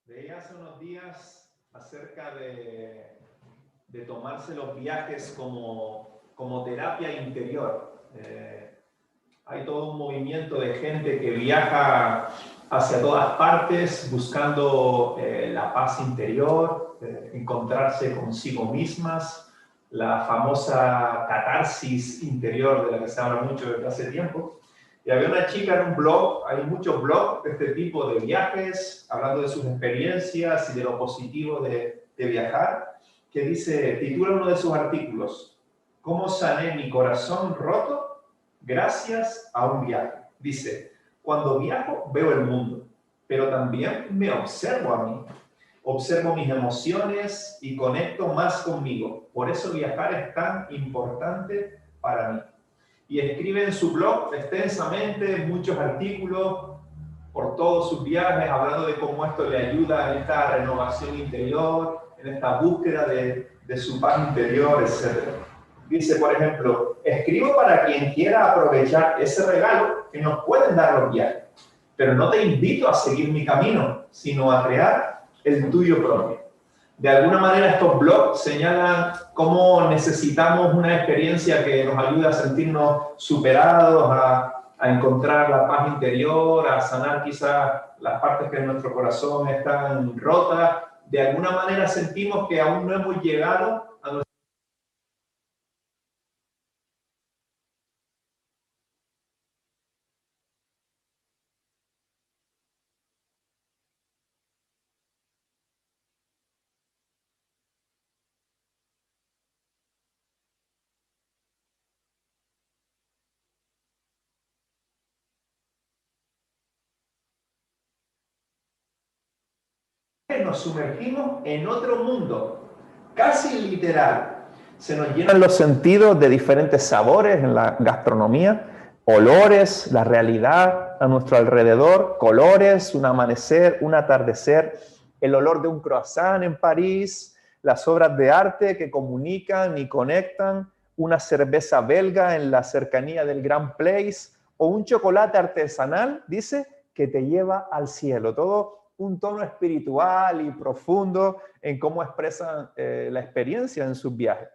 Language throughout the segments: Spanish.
Leí hace unos días acerca de tomarse los viajes como terapia interior. Hay todo un movimiento de gente que viaja hacia todas partes buscando la paz interior, encontrarse consigo mismas, la famosa catarsis interior de la que se habla mucho desde hace tiempo. Y había una chica en un blog, hay muchos blogs de este tipo de viajes, hablando de sus experiencias y de lo positivo de viajar, que titula uno de sus artículos, ¿Cómo sané mi corazón roto gracias a un viaje? Dice, cuando viajo veo el mundo, pero también me observo a mí. Observo mis emociones y conecto más conmigo. Por eso viajar es tan importante para mí. Y escribe en su blog extensamente muchos artículos por todos sus viajes, hablando de cómo esto le ayuda en esta renovación interior, en esta búsqueda de su paz interior, etc. Dice, por ejemplo, escribo para quien quiera aprovechar ese regalo que nos pueden dar los viajes, pero no te invito a seguir mi camino, sino a crear el tuyo propio. De alguna manera estos blogs señalan cómo necesitamos una experiencia que nos ayude a sentirnos superados, a encontrar la paz interior, a sanar quizás las partes que en nuestro corazón están rotas. De alguna manera sentimos que aún no hemos llegado a nuestro... Nos sumergimos en otro mundo, casi literal. Se nos llenan los sentidos de diferentes sabores en la gastronomía, olores, la realidad a nuestro alrededor, colores, un amanecer, un atardecer, el olor de un croissant en París, las obras de arte que comunican y conectan, una cerveza belga en la cercanía del Grand Place o un chocolate artesanal, dice, que te lleva al cielo. Todo un tono espiritual y profundo en cómo expresan la experiencia en sus viajes.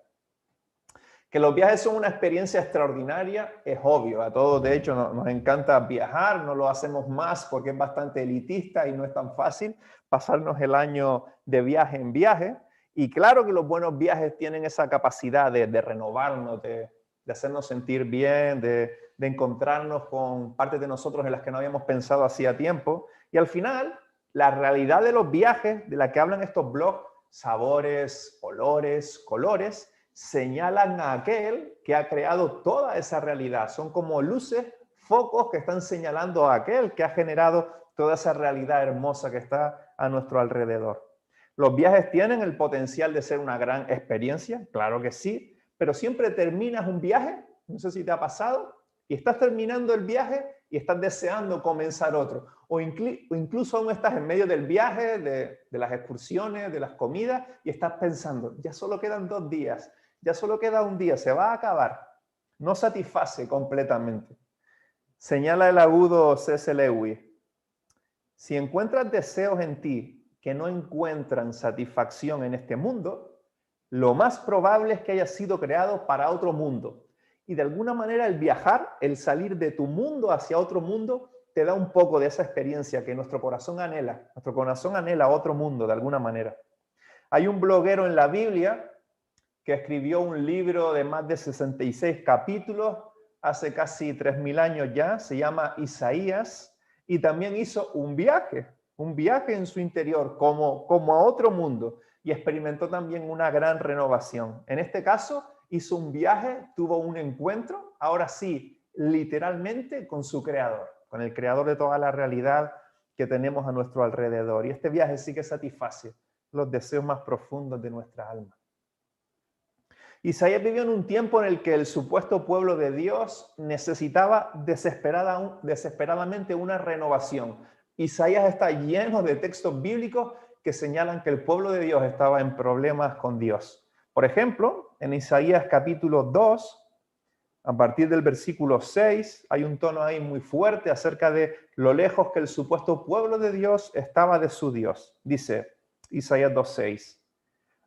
Que los viajes son una experiencia extraordinaria es obvio, a todos de hecho nos encanta viajar, no lo hacemos más porque es bastante elitista y no es tan fácil pasarnos el año de viaje en viaje. Y claro que los buenos viajes tienen esa capacidad de renovarnos, de hacernos sentir bien, de encontrarnos con partes de nosotros en las que no habíamos pensado hacía tiempo. Y al final, la realidad de los viajes de la que hablan estos blogs, sabores, olores, colores, señalan a aquel que ha creado toda esa realidad. Son como luces, focos que están señalando a aquel que ha generado toda esa realidad hermosa que está a nuestro alrededor. ¿Los viajes tienen el potencial de ser una gran experiencia? Claro que sí, pero siempre terminas un viaje, no sé si te ha pasado, y estás terminando el viaje y estás deseando comenzar otro. O incluso aún estás en medio del viaje, de las excursiones, de las comidas, y estás pensando, ya solo quedan 2 días, ya solo queda un día, se va a acabar. No satisface completamente. Señala el agudo C.S. Lewis, si encuentras deseos en ti que no encuentran satisfacción en este mundo, lo más probable es que hayas sido creado para otro mundo. Y de alguna manera el viajar, el salir de tu mundo hacia otro mundo, te da un poco de esa experiencia que nuestro corazón anhela. Nuestro corazón anhela otro mundo de alguna manera. Hay un bloguero en la Biblia que escribió un libro de más de 66 capítulos, hace casi 3000 años ya, se llama Isaías, y también hizo un viaje en su interior como a otro mundo, y experimentó también una gran renovación. En este caso, hizo un viaje, tuvo un encuentro, ahora sí, literalmente con su creador, con el creador de toda la realidad que tenemos a nuestro alrededor. Y este viaje sí que satisface los deseos más profundos de nuestra alma. Isaías vivió en un tiempo en el que el supuesto pueblo de Dios necesitaba desesperadamente una renovación. Isaías está lleno de textos bíblicos que señalan que el pueblo de Dios estaba en problemas con Dios. Por ejemplo, en Isaías capítulo 2, A partir del versículo 6 hay un tono ahí muy fuerte acerca de lo lejos que el supuesto pueblo de Dios estaba de su Dios. Dice Isaías 2:6,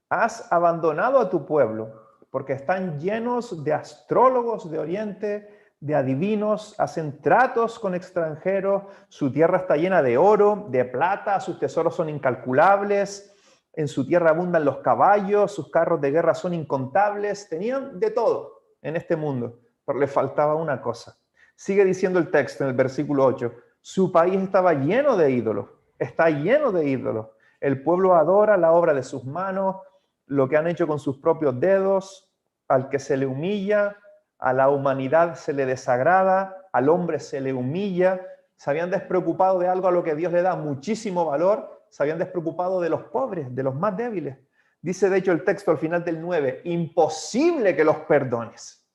has abandonado a tu pueblo porque están llenos de astrólogos de oriente, de adivinos, hacen tratos con extranjeros, su tierra está llena de oro, de plata, sus tesoros son incalculables, en su tierra abundan los caballos, sus carros de guerra son incontables, tenían de todo en este mundo, pero le faltaba una cosa. Sigue diciendo el texto en el versículo 8, su país estaba lleno de ídolos, está lleno de ídolos. El pueblo adora la obra de sus manos, lo que han hecho con sus propios dedos, al que se le humilla, a la humanidad se le desagrada, al hombre se le humilla. Se habían despreocupado de algo a lo que Dios le da muchísimo valor, se habían despreocupado de los pobres, de los más débiles. Dice de hecho el texto al final del 9, imposible que los perdones.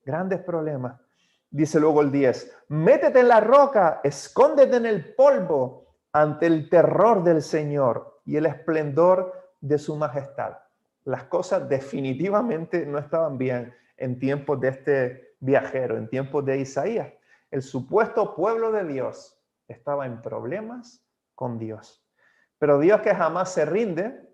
Grandes problemas. Dice luego el 10, métete en la roca, escóndete en el polvo ante el terror del Señor y el esplendor de su majestad. Las cosas definitivamente no estaban bien en tiempos de este viajero, en tiempos de Isaías. El supuesto pueblo de Dios estaba en problemas con Dios. Pero Dios, que jamás se rinde,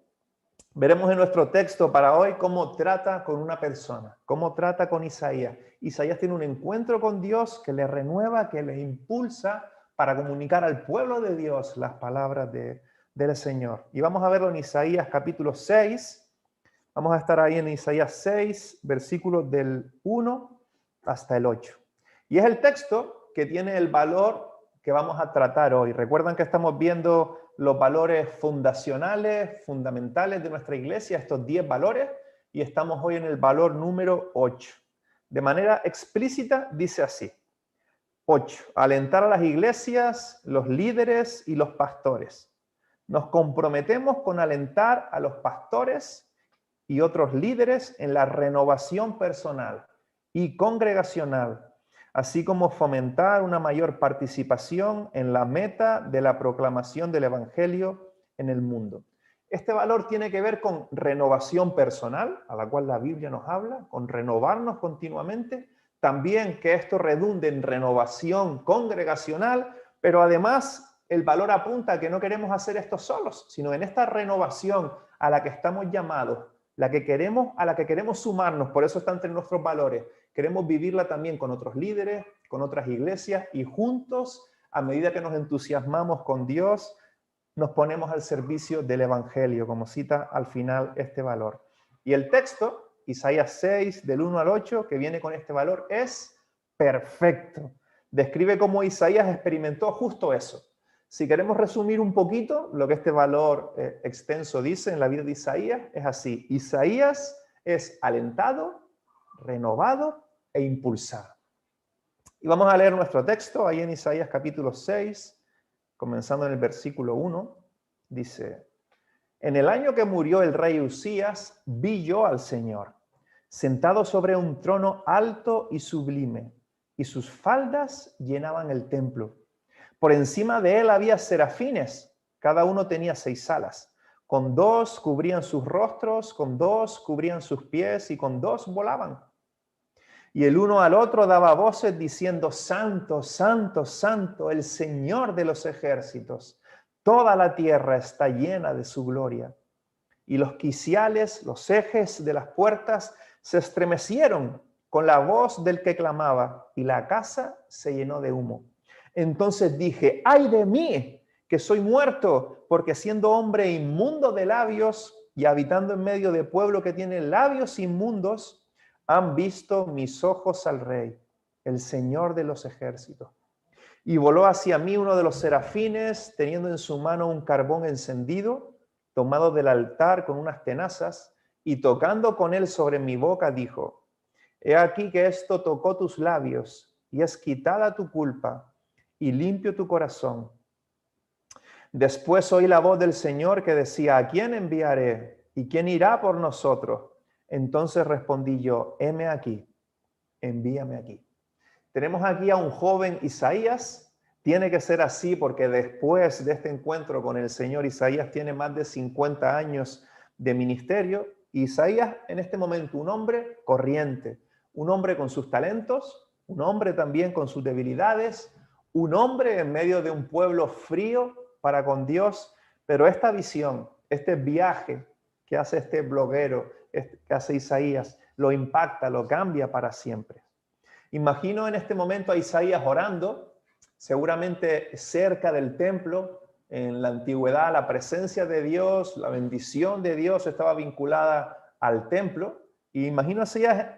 veremos en nuestro texto para hoy cómo trata con una persona, cómo trata con Isaías. Isaías tiene un encuentro con Dios que le renueva, que le impulsa para comunicar al pueblo de Dios las palabras del Señor. Y vamos a verlo en Isaías capítulo 6. Vamos a estar ahí en Isaías 6, versículos del 1 hasta el 8. Y es el texto que tiene el valor que vamos a tratar hoy. Recuerdan que estamos viendo los valores fundacionales, fundamentales de nuestra iglesia, estos 10 valores, y estamos hoy en el valor número 8. De manera explícita dice así. 8. Alentar a las iglesias, los líderes y los pastores. Nos comprometemos con alentar a los pastores y otros líderes en la renovación personal y congregacional, así como fomentar una mayor participación en la meta de la proclamación del Evangelio en el mundo. Este valor tiene que ver con renovación personal, a la cual la Biblia nos habla, con renovarnos continuamente, también que esto redunde en renovación congregacional, pero además el valor apunta a que no queremos hacer esto solos, sino en esta renovación a la que estamos llamados, a la que queremos sumarnos, por eso está entre nuestros valores. Queremos vivirla también con otros líderes, con otras iglesias y juntos, a medida que nos entusiasmamos con Dios, nos ponemos al servicio del Evangelio, como cita al final este valor. Y el texto, Isaías 6, del 1 al 8, que viene con este valor, es perfecto. Describe cómo Isaías experimentó justo eso. Si queremos resumir un poquito lo que este valor extenso dice en la vida de Isaías, es así. Isaías es alentado, renovado e impulsado. Y vamos a leer nuestro texto ahí en Isaías capítulo 6, comenzando en el versículo 1. Dice, en el año que murió el rey Usías, vi yo al Señor, sentado sobre un trono alto y sublime, y sus faldas llenaban el templo. Por encima de él había serafines, cada uno tenía 6 alas. Con 2 cubrían sus rostros, con 2 cubrían sus pies y con 2 volaban. Y el uno al otro daba voces diciendo, Santo, Santo, Santo, el Señor de los ejércitos. Toda la tierra está llena de su gloria. Y los quiciales, los ejes de las puertas se estremecieron con la voz del que clamaba, y la casa se llenó de humo. Entonces dije, ¡ay de mí, que soy muerto! Porque siendo hombre inmundo de labios y habitando en medio de pueblo que tiene labios inmundos, han visto mis ojos al Rey, el Señor de los ejércitos. Y voló hacia mí uno de los serafines, teniendo en su mano un carbón encendido, tomado del altar con unas tenazas, y tocando con él sobre mi boca, dijo, he aquí que esto tocó tus labios, y es quitada tu culpa, y limpio tu corazón. Después oí la voz del Señor que decía, ¿a quién enviaré? ¿Y quién irá por nosotros? Entonces respondí yo, heme aquí, envíame aquí. Tenemos aquí a un joven Isaías. Tiene que ser así porque después de este encuentro con el Señor, Isaías tiene más de 50 años de ministerio. Isaías en este momento un hombre corriente, un hombre con sus talentos, un hombre también con sus debilidades, un hombre en medio de un pueblo frío para con Dios, pero esta visión, este viaje que hace este bloguero, que hace Isaías, lo impacta, lo cambia para siempre. Imagino en este momento a Isaías orando, seguramente cerca del templo. En la antigüedad la presencia de Dios, la bendición de Dios estaba vinculada al templo. Y imagino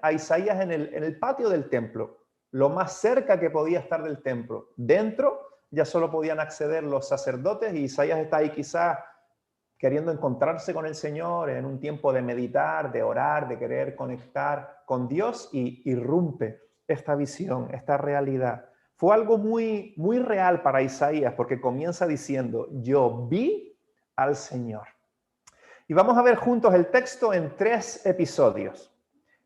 a Isaías en el patio del templo, lo más cerca que podía estar del templo. Dentro ya solo podían acceder los sacerdotes y Isaías está ahí quizás queriendo encontrarse con el Señor en un tiempo de meditar, de orar, de querer conectar con Dios, y irrumpe esta visión, esta realidad. Fue algo muy, muy real para Isaías, porque comienza diciendo, yo vi al Señor. Y vamos a ver juntos el texto en 3 episodios.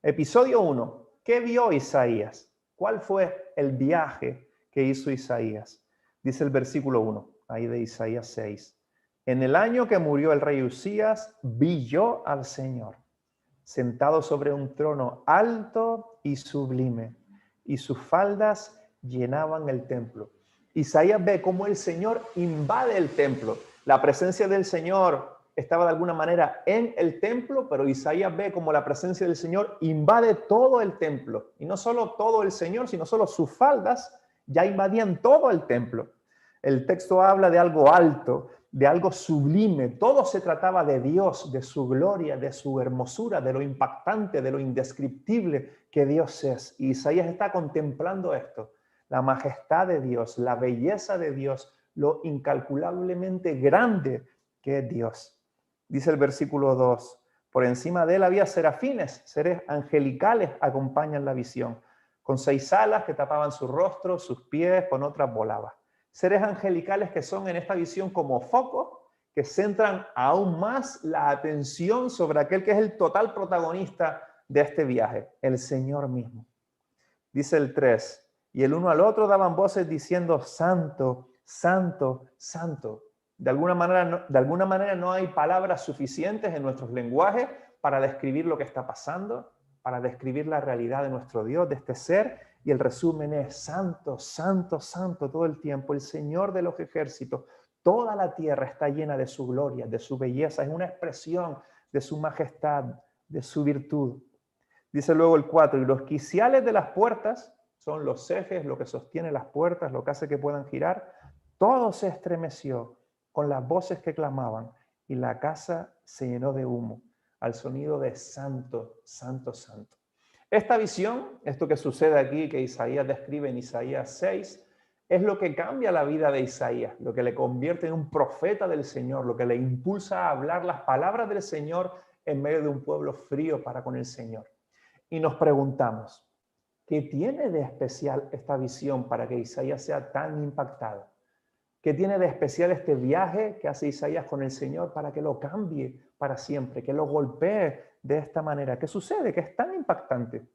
Episodio 1, ¿qué vio Isaías? ¿Cuál fue el viaje que hizo Isaías? Dice el versículo 1, ahí de Isaías 6. En el año que murió el rey Usías, vi yo al Señor, sentado sobre un trono alto y sublime, y sus faldas llenaban el templo. Isaías ve cómo el Señor invade el templo. La presencia del Señor estaba de alguna manera en el templo, pero Isaías ve cómo la presencia del Señor invade todo el templo. Y no solo todo el Señor, sino solo sus faldas ya invadían todo el templo. El texto habla de algo alto, de algo sublime. Todo se trataba de Dios, de su gloria, de su hermosura, de lo impactante, de lo indescriptible que Dios es. Y Isaías está contemplando esto, la majestad de Dios, la belleza de Dios, lo incalculablemente grande que es Dios. Dice el versículo 2, por encima de él había serafines, seres angelicales acompañan la visión, con 6 alas que tapaban su rostro, sus pies, con otras volaba. Seres angelicales que son en esta visión como focos que centran aún más la atención sobre aquel que es el total protagonista de este viaje, el Señor mismo. Dice el 3, y el uno al otro daban voces diciendo, santo, santo, santo. De alguna manera no hay palabras suficientes en nuestros lenguajes para describir lo que está pasando, para describir la realidad de nuestro Dios, de este ser, y el resumen es santo, santo, santo todo el tiempo, el Señor de los ejércitos. Toda la tierra está llena de su gloria, de su belleza, es una expresión de su majestad, de su virtud. Dice luego el 4, y los quiciales de las puertas, son los ejes, lo que sostiene las puertas, lo que hace que puedan girar, todo se estremeció con las voces que clamaban, y la casa se llenó de humo, al sonido de santo, santo, santo. Esta visión, esto que sucede aquí, que Isaías describe en Isaías 6, es lo que cambia la vida de Isaías, lo que le convierte en un profeta del Señor, lo que le impulsa a hablar las palabras del Señor en medio de un pueblo frío para con el Señor. Y nos preguntamos, ¿qué tiene de especial esta visión para que Isaías sea tan impactado? ¿Qué tiene de especial este viaje que hace Isaías con el Señor para que lo cambie para siempre, que lo golpee de esta manera? ¿Qué sucede? Que es tan impactante.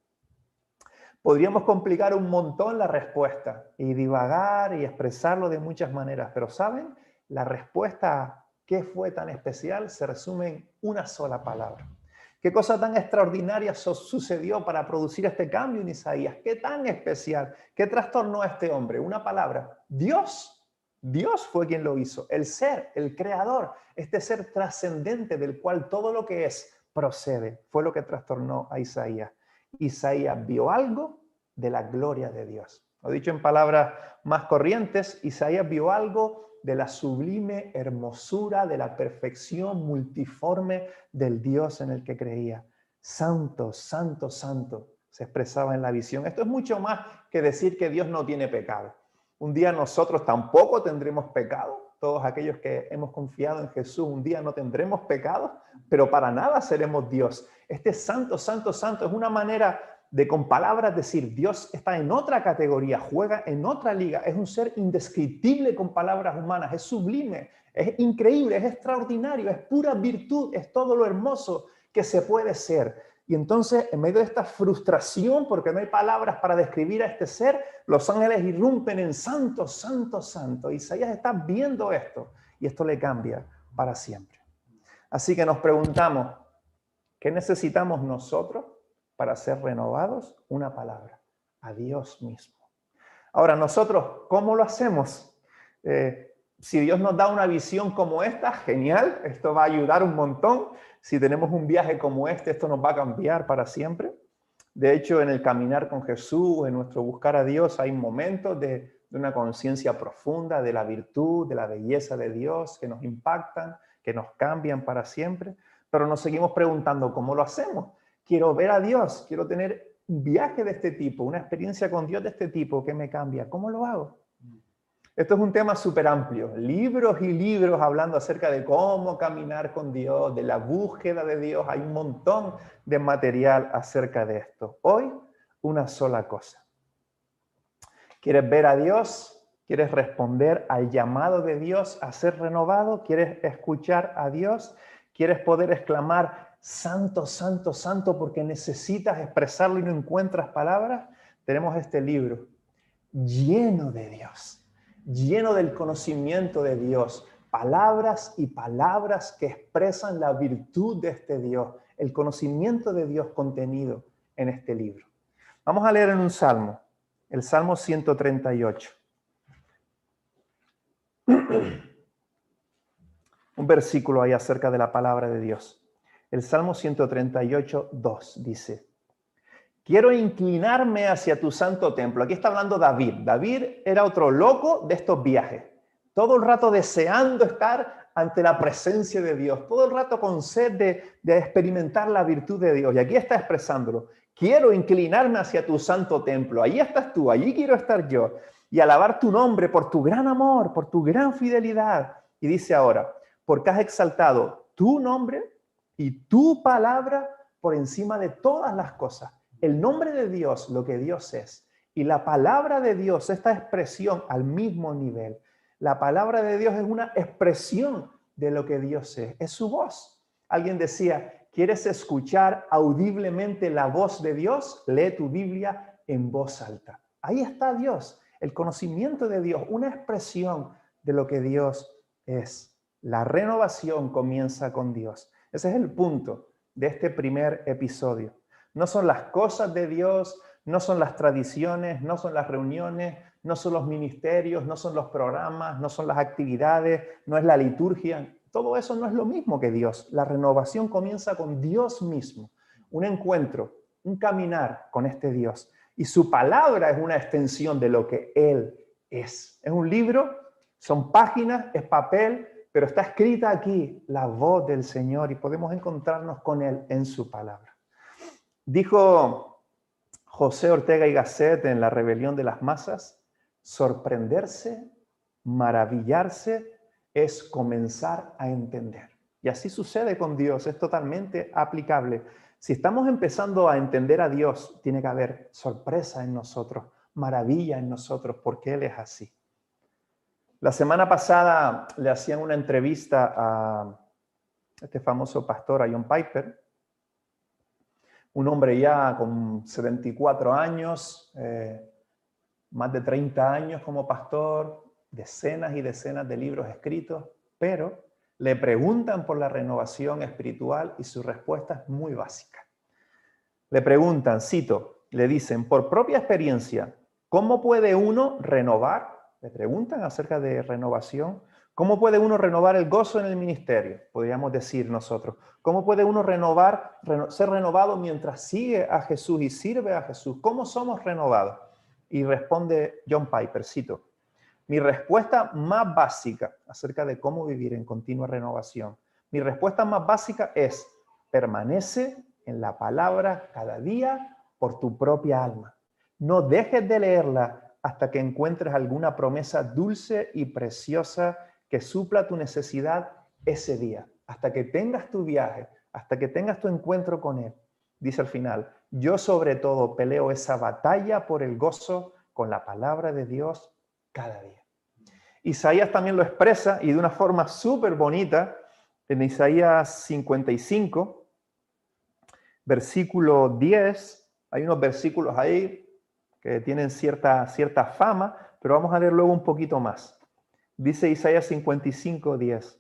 Podríamos complicar un montón la respuesta y divagar y expresarlo de muchas maneras, pero ¿saben? La respuesta a ¿qué fue tan especial? Se resume en una sola palabra. ¿Qué cosa tan extraordinaria sucedió para producir este cambio en Isaías? ¿Qué tan especial? ¿Qué trastornó a este hombre? Una palabra, Dios. Dios fue quien lo hizo, el ser, el creador, este ser trascendente del cual todo lo que es procede, fue lo que trastornó a Isaías. Isaías vio algo de la gloria de Dios. Lo dicho en palabras más corrientes, Isaías vio algo de la sublime hermosura, de la perfección multiforme del Dios en el que creía. Santo, santo, santo, se expresaba en la visión. Esto es mucho más que decir que Dios no tiene pecado. Un día nosotros tampoco tendremos pecado. Todos aquellos que hemos confiado en Jesús, un día no tendremos pecado, pero para nada seremos Dios. Este santo, santo, santo es una manera de con palabras decir, Dios está en otra categoría, juega en otra liga, es un ser indescriptible con palabras humanas, es sublime, es increíble, es extraordinario, es pura virtud, es todo lo hermoso que se puede ser. Y entonces, en medio de esta frustración, porque no hay palabras para describir a este ser, los ángeles irrumpen en santo, santo, santo. Isaías está viendo esto y esto le cambia para siempre. Así que nos preguntamos, ¿qué necesitamos nosotros para ser renovados? Una palabra, a Dios mismo. Ahora, nosotros, ¿cómo lo hacemos? Si Dios nos da una visión como esta, genial, esto va a ayudar un montón. Si tenemos un viaje como este, esto nos va a cambiar para siempre. De hecho, en el caminar con Jesús, en nuestro buscar a Dios, hay momentos de una conciencia profunda de la virtud, de la belleza de Dios, que nos impactan, que nos cambian para siempre. Pero nos seguimos preguntando, ¿cómo lo hacemos? Quiero ver a Dios, quiero tener un viaje de este tipo, una experiencia con Dios de este tipo que me cambia. ¿Cómo lo hago? Esto es un tema súper amplio. Libros y libros hablando acerca de cómo caminar con Dios, de la búsqueda de Dios. Hay un montón de material acerca de esto. Hoy, una sola cosa. ¿Quieres ver a Dios? ¿Quieres responder al llamado de Dios a ser renovado? ¿Quieres escuchar a Dios? ¿Quieres poder exclamar, santo, santo, santo, porque necesitas expresarlo y no encuentras palabras? Tenemos este libro lleno de Dios, lleno del conocimiento de Dios, palabras y palabras que expresan la virtud de este Dios, el conocimiento de Dios contenido en este libro. Vamos a leer en un salmo, el Salmo 138. Un versículo ahí acerca de la palabra de Dios. El Salmo 138, 2 dice: quiero inclinarme hacia tu santo templo. Aquí está hablando David. David era otro loco de estos viajes. Todo el rato deseando estar ante la presencia de Dios. Todo el rato con sed de experimentar la virtud de Dios. Y aquí está expresándolo. Quiero inclinarme hacia tu santo templo. Allí estás tú, allí quiero estar yo. Y alabar tu nombre por tu gran amor, por tu gran fidelidad. Y dice ahora, porque has exaltado tu nombre y tu palabra por encima de todas las cosas. El nombre de Dios, lo que Dios es, y la palabra de Dios, esta expresión al mismo nivel. La palabra de Dios es una expresión de lo que Dios es su voz. Alguien decía, ¿quieres escuchar audiblemente la voz de Dios? Lee tu Biblia en voz alta. Ahí está Dios, el conocimiento de Dios, una expresión de lo que Dios es. La renovación comienza con Dios. Ese es el punto de este primer episodio. No son las cosas de Dios, no son las tradiciones, no son las reuniones, no son los ministerios, no son los programas, no son las actividades, no es la liturgia. Todo eso no es lo mismo que Dios. La renovación comienza con Dios mismo. Un encuentro, un caminar con este Dios. Y su palabra es una extensión de lo que Él es. Es un libro, son páginas, es papel, pero está escrita aquí la voz del Señor y podemos encontrarnos con Él en su palabra. Dijo José Ortega y Gasset en La rebelión de las masas, sorprenderse, maravillarse, es comenzar a entender. Y así sucede con Dios, es totalmente aplicable. Si estamos empezando a entender a Dios, tiene que haber sorpresa en nosotros, maravilla en nosotros, porque Él es así. La semana pasada le hacían una entrevista a este famoso pastor, a John Piper, un hombre ya con 74 años, más de 30 años como pastor, decenas y decenas de libros escritos, pero le preguntan por la renovación espiritual y su respuesta es muy básica. Le preguntan, cito, le dicen, por propia experiencia, ¿cómo puede uno renovar? Le preguntan acerca de renovación. ¿Cómo puede uno renovar el gozo en el ministerio? Podríamos decir nosotros. ¿Cómo puede uno ser renovado mientras sigue a Jesús y sirve a Jesús? ¿Cómo somos renovados? Y responde John Piper, cito, mi respuesta más básica acerca de cómo vivir en continua renovación, mi respuesta más básica es, permanece en la palabra cada día por tu propia alma. No dejes de leerla hasta que encuentres alguna promesa dulce y preciosa que supla tu necesidad ese día, hasta que tengas tu viaje, hasta que tengas tu encuentro con Él. Dice al final, yo sobre todo peleo esa batalla por el gozo con la palabra de Dios cada día. Isaías también lo expresa y de una forma súper bonita en Isaías 55, versículo 10. Hay unos versículos ahí que tienen cierta fama, pero vamos a leer luego un poquito más. Dice Isaías 55, 10.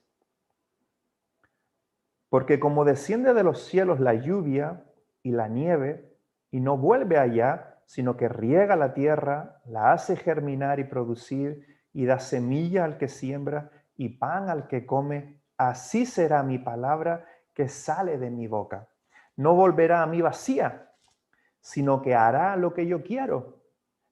Porque como desciende de los cielos la lluvia y la nieve, y no vuelve allá, sino que riega la tierra, la hace germinar y producir, y da semilla al que siembra y pan al que come. Así será mi palabra que sale de mi boca. No volverá a mí vacía, sino que hará lo que yo quiero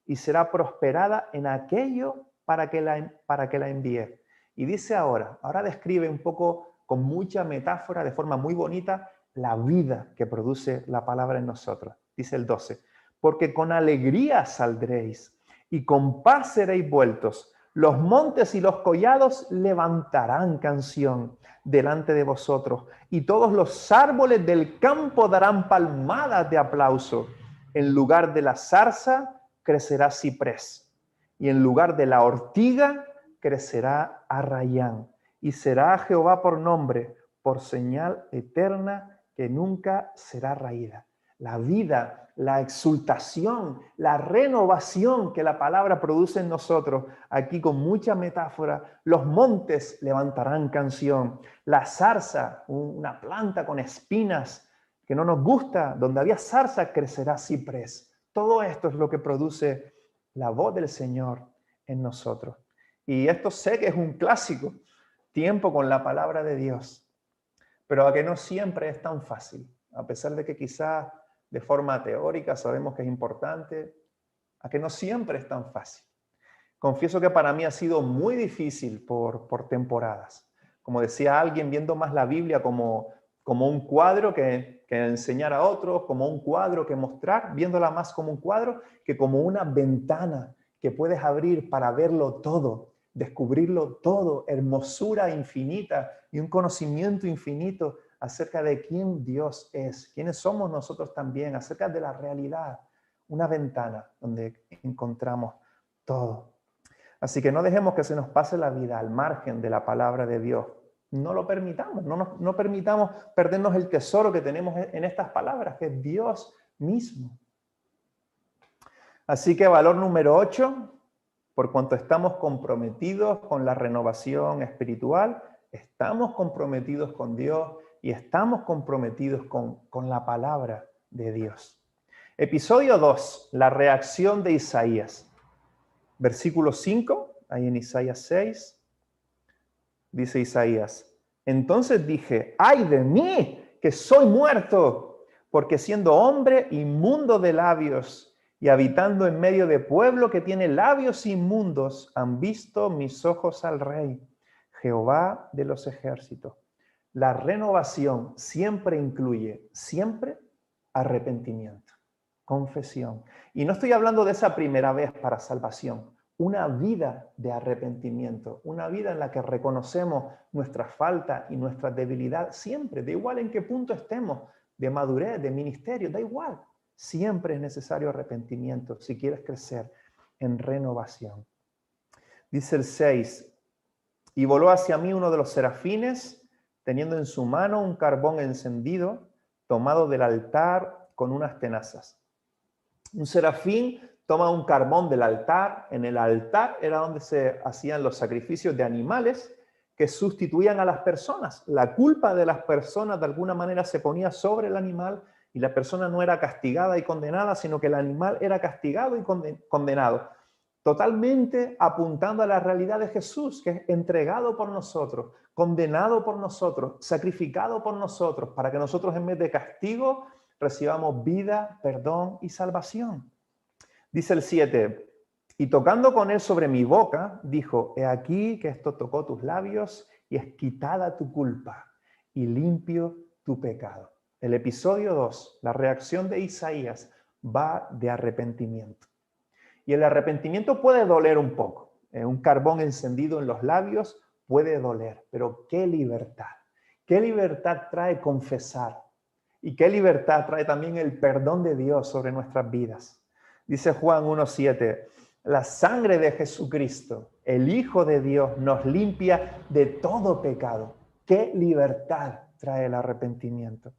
y será prosperada en aquello para que la envíe. Y dice ahora describe un poco con mucha metáfora, de forma muy bonita, la vida que produce la palabra en nosotros. Dice el 12, porque con alegría saldréis y con paz seréis vueltos. Los montes y los collados levantarán canción delante de vosotros y todos los árboles del campo darán palmadas de aplauso. En lugar de la zarza crecerá ciprés y en lugar de la ortiga crecerá arrayán. Y será Jehová por nombre, por señal eterna que nunca será raída. La vida, la exultación, la renovación que la palabra produce en nosotros, aquí con mucha metáfora, los montes levantarán canción, la zarza, una planta con espinas que no nos gusta, donde había zarza crecerá ciprés. Todo esto es lo que produce la voz del Señor en nosotros. Y esto sé que es un clásico, tiempo con la palabra de Dios, pero a que no siempre es tan fácil, a pesar de que quizás de forma teórica sabemos que es importante, a que no siempre es tan fácil. Confieso que para mí ha sido muy difícil por temporadas. Como decía alguien, viendo más la Biblia como un cuadro que enseñar a otros, como un cuadro que mostrar, viéndola más como un cuadro que como una ventana que puedes abrir para verlo todo, descubrirlo todo, hermosura infinita y un conocimiento infinito acerca de quién Dios es, quiénes somos nosotros también, acerca de la realidad, una ventana donde encontramos todo. Así que no dejemos que se nos pase la vida al margen de la palabra de Dios. No lo permitamos, no permitamos perdernos el tesoro que tenemos en estas palabras, que es Dios mismo. Así que valor número 8, por cuanto estamos comprometidos con la renovación espiritual, estamos comprometidos con Dios y estamos comprometidos con la palabra de Dios. Episodio 2, la reacción de Isaías. Versículo 5, ahí en Isaías 6, dice Isaías, entonces dije, ¡ay de mí, que soy muerto! Porque siendo hombre inmundo de labios y habitando en medio de pueblo que tiene labios inmundos, han visto mis ojos al Rey, Jehová de los ejércitos. La renovación siempre incluye, siempre, arrepentimiento, confesión. Y no estoy hablando de esa primera vez para salvación, una vida de arrepentimiento, una vida en la que reconocemos nuestra falta y nuestra debilidad siempre, da igual en qué punto estemos, de madurez, de ministerio, da igual. Siempre es necesario arrepentimiento si quieres crecer en renovación. Dice el 6, y voló hacia mí uno de los serafines, teniendo en su mano un carbón encendido, tomado del altar con unas tenazas. Un serafín toma un carbón del altar. En el altar era donde se hacían los sacrificios de animales que sustituían a las personas. La culpa de las personas de alguna manera se ponía sobre el animal y la persona no era castigada y condenada, sino que el animal era castigado y condenado. Totalmente apuntando a la realidad de Jesús, que es entregado por nosotros, condenado por nosotros, sacrificado por nosotros, para que nosotros en vez de castigo recibamos vida, perdón y salvación. Dice el 7, y tocando con él sobre mi boca, dijo, he aquí que esto tocó tus labios y es quitada tu culpa y limpio tu pecado. El episodio 2, la reacción de Isaías, va de arrepentimiento. Y el arrepentimiento puede doler un poco. Un carbón encendido en los labios puede doler, pero qué libertad. Qué libertad trae confesar. Y qué libertad trae también el perdón de Dios sobre nuestras vidas. Dice Juan 1:7, la sangre de Jesucristo, el Hijo de Dios, nos limpia de todo pecado. Qué libertad trae el arrepentimiento.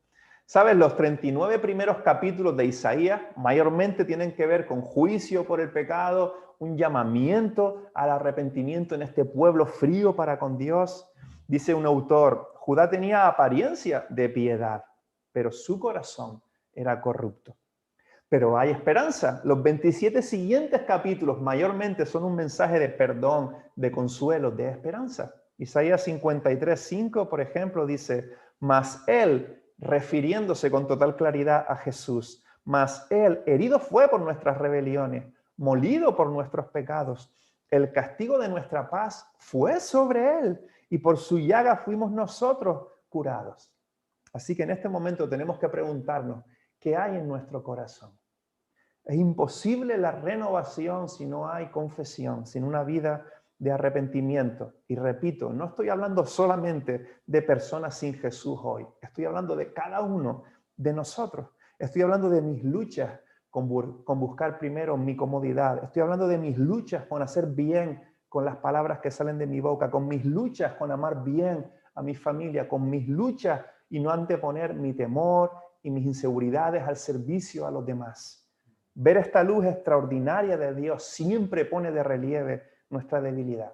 ¿Sabes? Los 39 primeros capítulos de Isaías mayormente tienen que ver con juicio por el pecado, un llamamiento al arrepentimiento en este pueblo frío para con Dios. Dice un autor, Judá tenía apariencia de piedad, pero su corazón era corrupto. Pero hay esperanza. Los 27 siguientes capítulos mayormente son un mensaje de perdón, de consuelo, de esperanza. Isaías 53:5, por ejemplo, dice, mas él, refiriéndose con total claridad a Jesús, mas él herido fue por nuestras rebeliones, molido por nuestros pecados. El castigo de nuestra paz fue sobre él y por su llaga fuimos nosotros curados. Así que en este momento tenemos que preguntarnos, ¿qué hay en nuestro corazón? Es imposible la renovación si no hay confesión, sin una vida de arrepentimiento. Y repito, no estoy hablando solamente de personas sin Jesús hoy. Estoy hablando de cada uno de nosotros. Estoy hablando de mis luchas con buscar primero mi comodidad. Estoy hablando de mis luchas con hacer bien con las palabras que salen de mi boca, con mis luchas con amar bien a mi familia, con mis luchas y no anteponer mi temor y mis inseguridades al servicio a los demás. Ver esta luz extraordinaria de Dios siempre pone de relieve nuestra debilidad,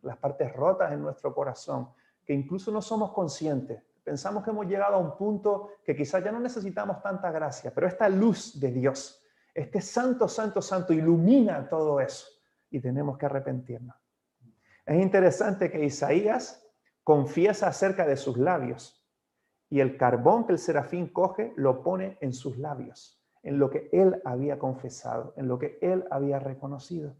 las partes rotas en nuestro corazón, que incluso no somos conscientes. Pensamos que hemos llegado a un punto que quizás ya no necesitamos tanta gracia, pero esta luz de Dios, este santo, santo, santo, ilumina todo eso y tenemos que arrepentirnos. Es interesante que Isaías confiesa acerca de sus labios y el carbón que el serafín coge lo pone en sus labios, en lo que él había confesado, en lo que él había reconocido.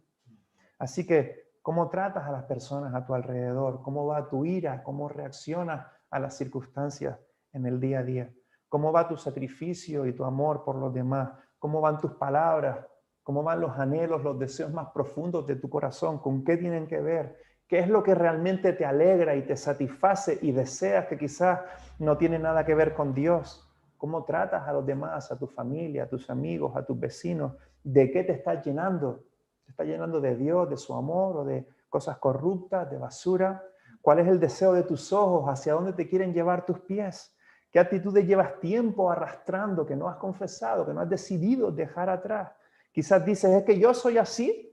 Así que, ¿cómo tratas a las personas a tu alrededor? ¿Cómo va tu ira? ¿Cómo reaccionas a las circunstancias en el día a día? ¿Cómo va tu sacrificio y tu amor por los demás? ¿Cómo van tus palabras? ¿Cómo van los anhelos, los deseos más profundos de tu corazón? ¿Con qué tienen que ver? ¿Qué es lo que realmente te alegra y te satisface y deseas que quizás no tiene nada que ver con Dios? ¿Cómo tratas a los demás, a tu familia, a tus amigos, a tus vecinos? ¿De qué te estás llenando? ¿Te está llenando de Dios, de su amor o de cosas corruptas, de basura? ¿Cuál es el deseo de tus ojos? ¿Hacia dónde te quieren llevar tus pies? ¿Qué actitudes llevas tiempo arrastrando que no has confesado, que no has decidido dejar atrás? Quizás dices, es que yo soy así.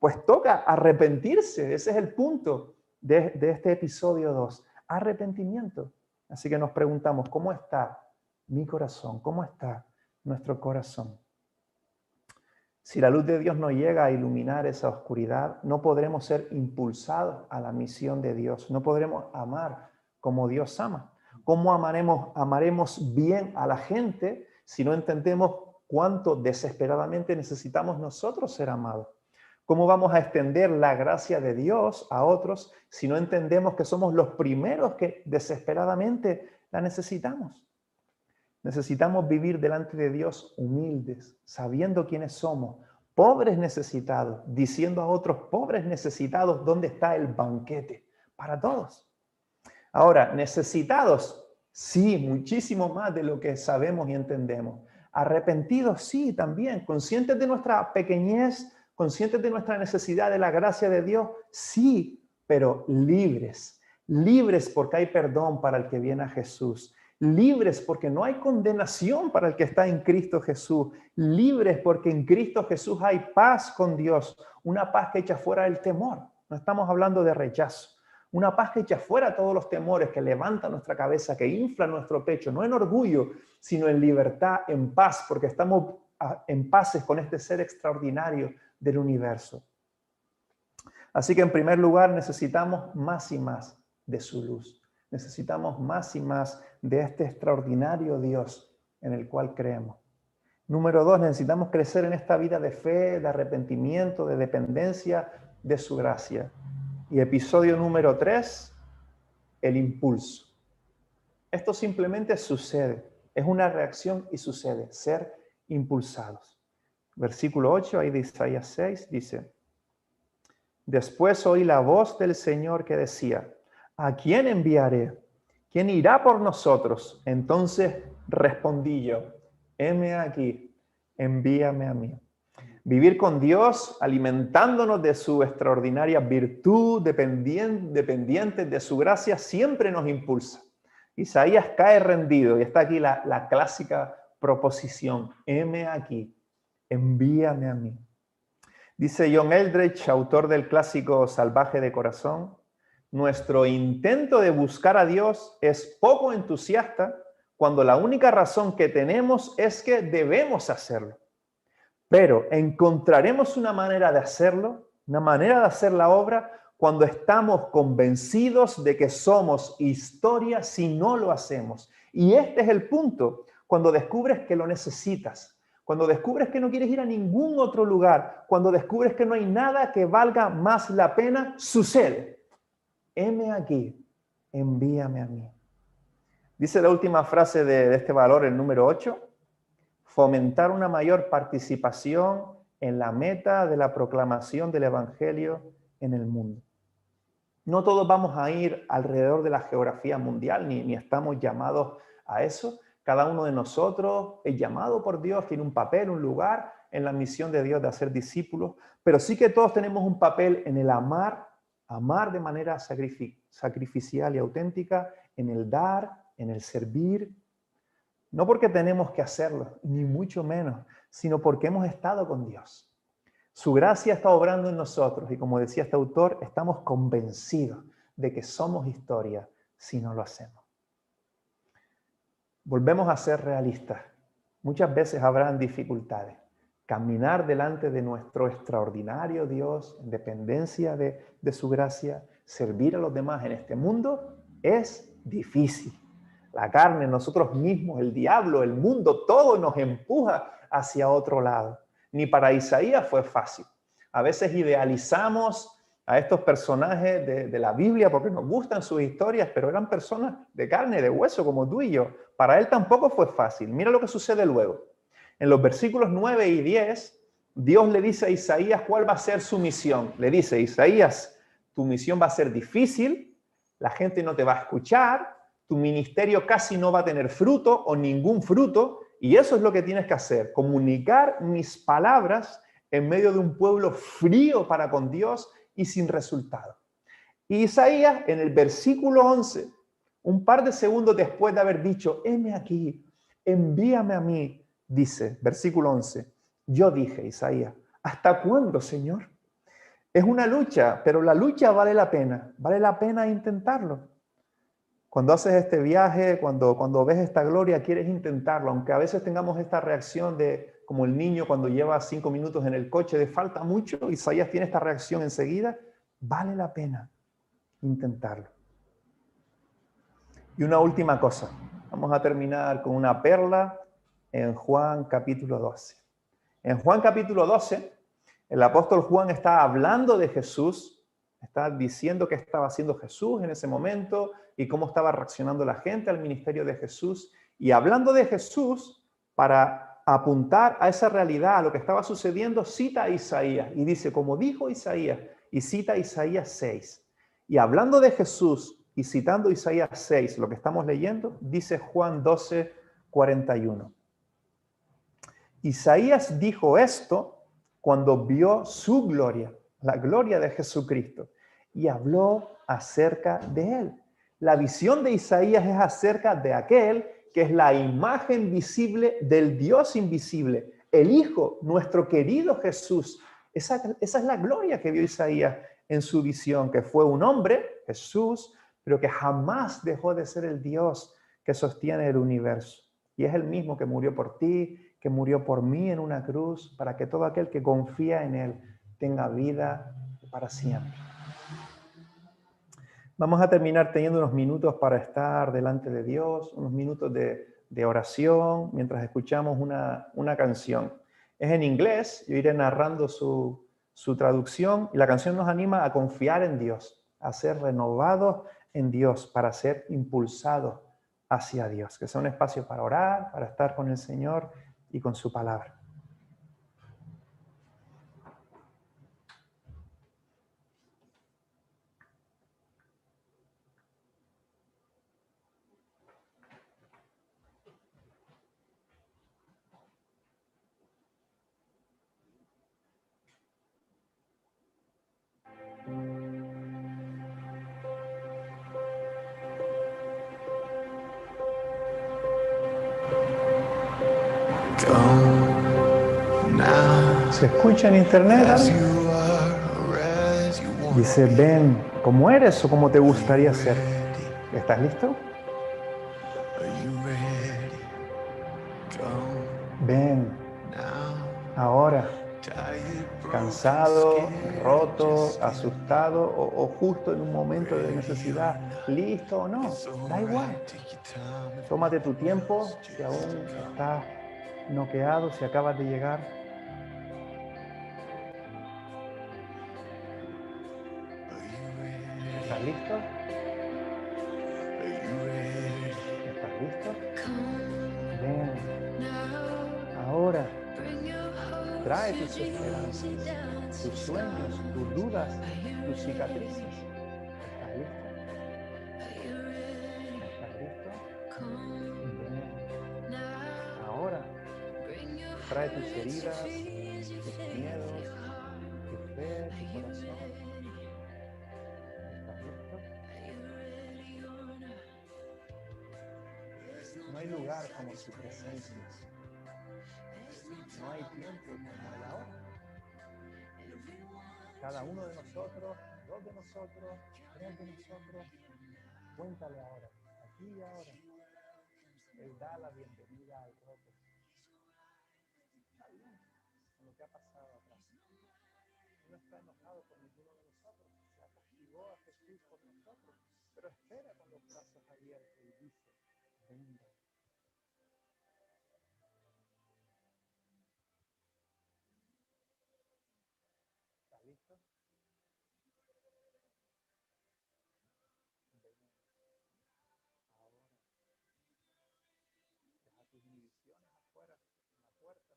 Pues toca arrepentirse. Ese es el punto de este episodio 2. Arrepentimiento. Así que nos preguntamos, ¿cómo está mi corazón? ¿Cómo está nuestro corazón? Si la luz de Dios no llega a iluminar esa oscuridad, no podremos ser impulsados a la misión de Dios. No podremos amar como Dios ama. ¿Cómo amaremos bien a la gente si no entendemos cuánto desesperadamente necesitamos nosotros ser amados? ¿Cómo vamos a extender la gracia de Dios a otros si no entendemos que somos los primeros que desesperadamente la necesitamos? Necesitamos vivir delante de Dios humildes, sabiendo quiénes somos, pobres necesitados, diciendo a otros pobres necesitados dónde está el banquete para todos. Ahora, necesitados, sí, muchísimo más de lo que sabemos y entendemos. Arrepentidos, sí, también, conscientes de nuestra pequeñez, conscientes de nuestra necesidad de la gracia de Dios, sí, pero libres. Libres porque hay perdón para el que viene a Jesús. Libres porque no hay condenación para el que está en Cristo Jesús. Libres porque en Cristo Jesús hay paz con Dios. Una paz que echa fuera el temor. No estamos hablando de rechazo. Una paz que echa fuera todos los temores, que levanta nuestra cabeza, que infla nuestro pecho. No en orgullo, sino en libertad, en paz, porque estamos en paces con este ser extraordinario del universo. Así que en primer lugar necesitamos más y más de su luz. Necesitamos más y más de este extraordinario Dios en el cual creemos. Número 2, necesitamos crecer en esta vida de fe, de arrepentimiento, de dependencia de su gracia. Y episodio número 3, el impulso. Esto simplemente sucede. Es una reacción y sucede. Ser impulsados. Versículo 8, ahí de Isaías 6, dice: Después oí la voz del Señor que decía: ¿a quién enviaré? ¿Quién irá por nosotros? Entonces respondí yo: heme aquí, envíame a mí. Vivir con Dios, alimentándonos de su extraordinaria virtud, dependientes de su gracia, siempre nos impulsa. Isaías cae rendido y está aquí la clásica proposición: heme aquí, envíame a mí. Dice John Eldredge, autor del clásico Salvaje de Corazón: nuestro intento de buscar a Dios es poco entusiasta cuando la única razón que tenemos es que debemos hacerlo. Pero encontraremos una manera de hacerlo, una manera de hacer la obra cuando estamos convencidos de que somos historia si no lo hacemos. Y este es el punto, cuando descubres que lo necesitas, cuando descubres que no quieres ir a ningún otro lugar, cuando descubres que no hay nada que valga más la pena, sucede. Heme aquí, envíame a mí. Dice la última frase de este valor, el número 8, fomentar una mayor participación en la meta de la proclamación del Evangelio en el mundo. No todos vamos a ir alrededor de la geografía mundial, ni estamos llamados a eso. Cada uno de nosotros es llamado por Dios, tiene un papel, un lugar en la misión de Dios de hacer discípulos, pero sí que todos tenemos un papel en el amar de manera sacrificial y auténtica, en el dar, en el servir. No porque tenemos que hacerlo, ni mucho menos, sino porque hemos estado con Dios. Su gracia está obrando en nosotros y, como decía este autor, estamos convencidos de que somos historia si no lo hacemos. Volvemos a ser realistas. Muchas veces habrán dificultades. Caminar delante de nuestro extraordinario Dios, en dependencia de su gracia, servir a los demás en este mundo, es difícil. La carne, nosotros mismos, el diablo, el mundo, todo nos empuja hacia otro lado. Ni para Isaías fue fácil. A veces idealizamos a estos personajes de la Biblia porque nos gustan sus historias, pero eran personas de carne, de hueso, como tú y yo. Para él tampoco fue fácil. Mira lo que sucede luego. En los versículos 9 y 10, Dios le dice a Isaías cuál va a ser su misión. Le dice, Isaías, tu misión va a ser difícil, la gente no te va a escuchar, tu ministerio casi no va a tener fruto o ningún fruto, y eso es lo que tienes que hacer, comunicar mis palabras en medio de un pueblo frío para con Dios y sin resultado. Y Isaías, en el versículo 11, un par de segundos después de haber dicho, heme aquí, envíame a mí, dice, versículo 11, yo dije, Isaías, ¿hasta cuándo, Señor? Es una lucha, pero la lucha vale la pena intentarlo. Cuando haces este viaje, cuando ves esta gloria, quieres intentarlo, aunque a veces tengamos esta reacción de, como el niño cuando lleva 5 minutos en el coche, de falta mucho, Isaías tiene esta reacción enseguida, vale la pena intentarlo. Y una última cosa, vamos a terminar con una perla en Juan capítulo 12. En Juan capítulo 12, el apóstol Juan está hablando de Jesús, está diciendo qué estaba haciendo Jesús en ese momento y cómo estaba reaccionando la gente al ministerio de Jesús. Y hablando de Jesús, para apuntar a esa realidad, a lo que estaba sucediendo, cita a Isaías y dice, como dijo Isaías, y cita a Isaías 6. Y hablando de Jesús y citando Isaías 6, lo que estamos leyendo, dice Juan 12, 41. Isaías dijo esto cuando vio su gloria, la gloria de Jesucristo, y habló acerca de él. La visión de Isaías es acerca de aquel que es la imagen visible del Dios invisible, el Hijo, nuestro querido Jesús. Esa es la gloria que vio Isaías en su visión, que fue un hombre, Jesús, pero que jamás dejó de ser el Dios que sostiene el universo. Y es el mismo que murió por ti, que murió por mí en una cruz, para que todo aquel que confía en él tenga vida para siempre. Vamos a terminar teniendo unos minutos para estar delante de Dios, unos minutos de oración, mientras escuchamos una canción. Es en inglés, yo iré narrando su traducción, y la canción nos anima a confiar en Dios, a ser renovados en Dios, para ser impulsados hacia Dios. Que sea un espacio para orar, para estar con el Señor y con su palabra. ¿Se escucha en internet? Dice, ven como eres o como te gustaría ser. ¿Estás listo? Ven Ahora, cansado, roto, asustado o justo en un momento de necesidad, listo o no, da igual. Tómate tu tiempo si aún estás noqueado, si acabas de llegar. ¿Estás listo? ¿Estás listo? Ven. Ahora, trae tus esperanzas, tus sueños, tus dudas, tus cicatrices. ¿Estás listo? ¿Estás listo? Ven. Ahora, trae tus heridas, tus miedos, tu fe, tu corazón. ¿Estás listo? No hay lugar como su presencia. No hay tiempo como el ahora. Cada uno de nosotros, dos de nosotros, tres de nosotros, cuéntale ahora, aquí y ahora. Él da la bienvenida al roto. Está bien con lo que ha pasado atrás. No está enojado por ninguno de nosotros. Se castigó a Jesús por nosotros. Pero espera con los brazos abiertos y dice, venga. ¿Estás listo? Ven. Ahora. Deja tus inhibiciones afuera, en la puerta.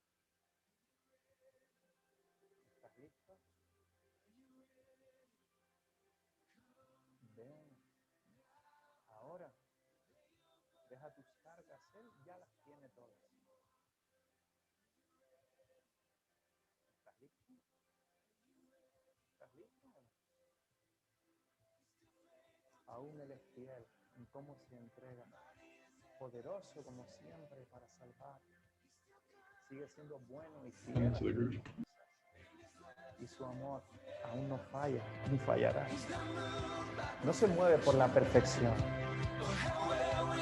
¿Estás listo? Ven. Ahora. Deja tus cargas, Él ya las tiene todas. ¿Estás listo? ¿Estás listo o no? Aún Él es fiel en cómo se entrega, poderoso como siempre para salvar. Sigue siendo bueno y fiel. Y su amor aún no falla, ni fallará. No se mueve por la perfección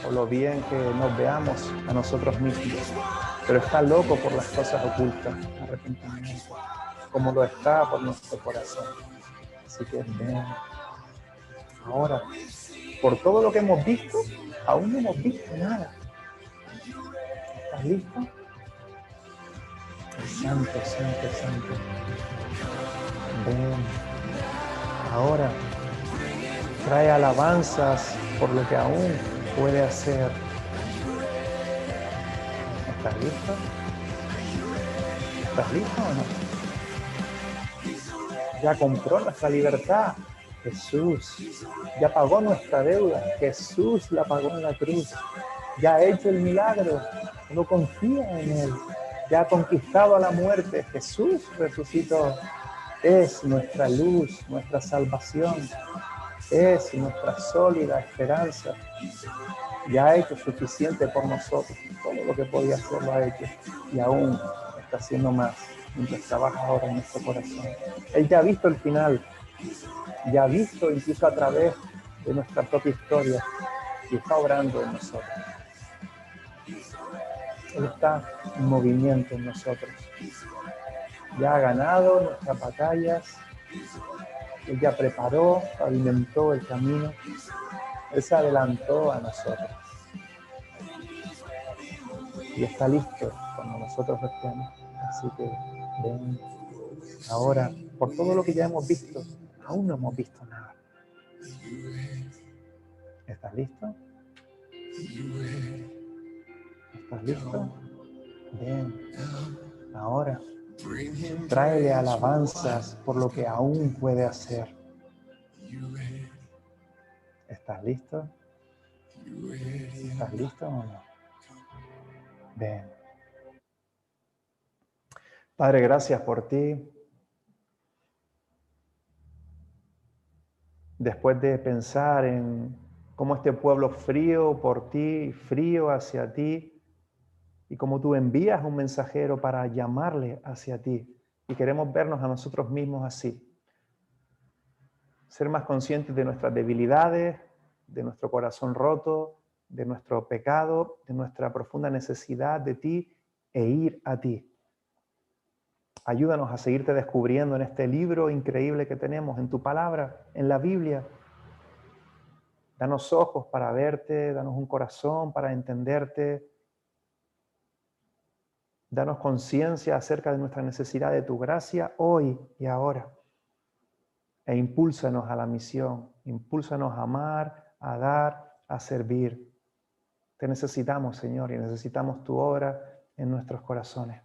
o lo bien que nos veamos a nosotros mismos, pero está loco por las cosas ocultas, arrepentimiento, como lo está por nuestro corazón. Así que ven. Ahora, por todo lo que hemos visto, aún no hemos visto nada. ¿Estás listo? Santo, santo, santo. Ven. Ahora, trae alabanzas por lo que aún puede hacer. ¿Estás listo? ¿Estás listo o no? Ya compró nuestra libertad. Jesús ya pagó nuestra deuda. Jesús la pagó en la cruz. Ya ha hecho el milagro. Solo confía en Él. Ya ha conquistado a la muerte. Jesús resucitó. Es nuestra luz, nuestra salvación. Es nuestra sólida esperanza. Ya ha hecho suficiente por nosotros. Todo lo que podía hacer lo ha hecho. Y aún está haciendo más mientras trabaja ahora en nuestro corazón. Él ya ha visto el final. Ya ha visto incluso a través de nuestra propia historia. Y está obrando en nosotros. Él está en movimiento en nosotros. Ya ha ganado nuestras batallas. Él ya preparó, pavimentó el camino. Él se adelantó a nosotros. Y está listo cuando nosotros estemos. Así que ven. Ahora, por todo lo que ya hemos visto, aún no hemos visto nada. ¿Estás listo? ¿Estás listo? Ven. Ahora, tráele alabanzas por lo que aún puede hacer. ¿Estás listo? ¿Estás listo o no? Ven. Padre, gracias por ti. Después de pensar en cómo este pueblo frío por ti, frío hacia ti, y cómo tú envías un mensajero para llamarle hacia ti. Y queremos vernos a nosotros mismos así. Ser más conscientes de nuestras debilidades, de nuestro corazón roto, de nuestro pecado, de nuestra profunda necesidad de ti e ir a ti. Ayúdanos a seguirte descubriendo en este libro increíble que tenemos, en tu palabra, en la Biblia. Danos ojos para verte, danos un corazón para entenderte. Danos conciencia acerca de nuestra necesidad de tu gracia hoy y ahora. E impúlsanos a la misión, impúlsanos a amar, a dar, a servir. Te necesitamos, Señor, y necesitamos tu obra en nuestros corazones.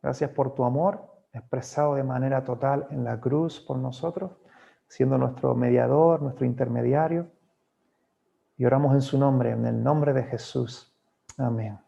Gracias por tu amor expresado de manera total en la cruz por nosotros, siendo nuestro mediador, nuestro intermediario. Y oramos en su nombre, en el nombre de Jesús. Amén.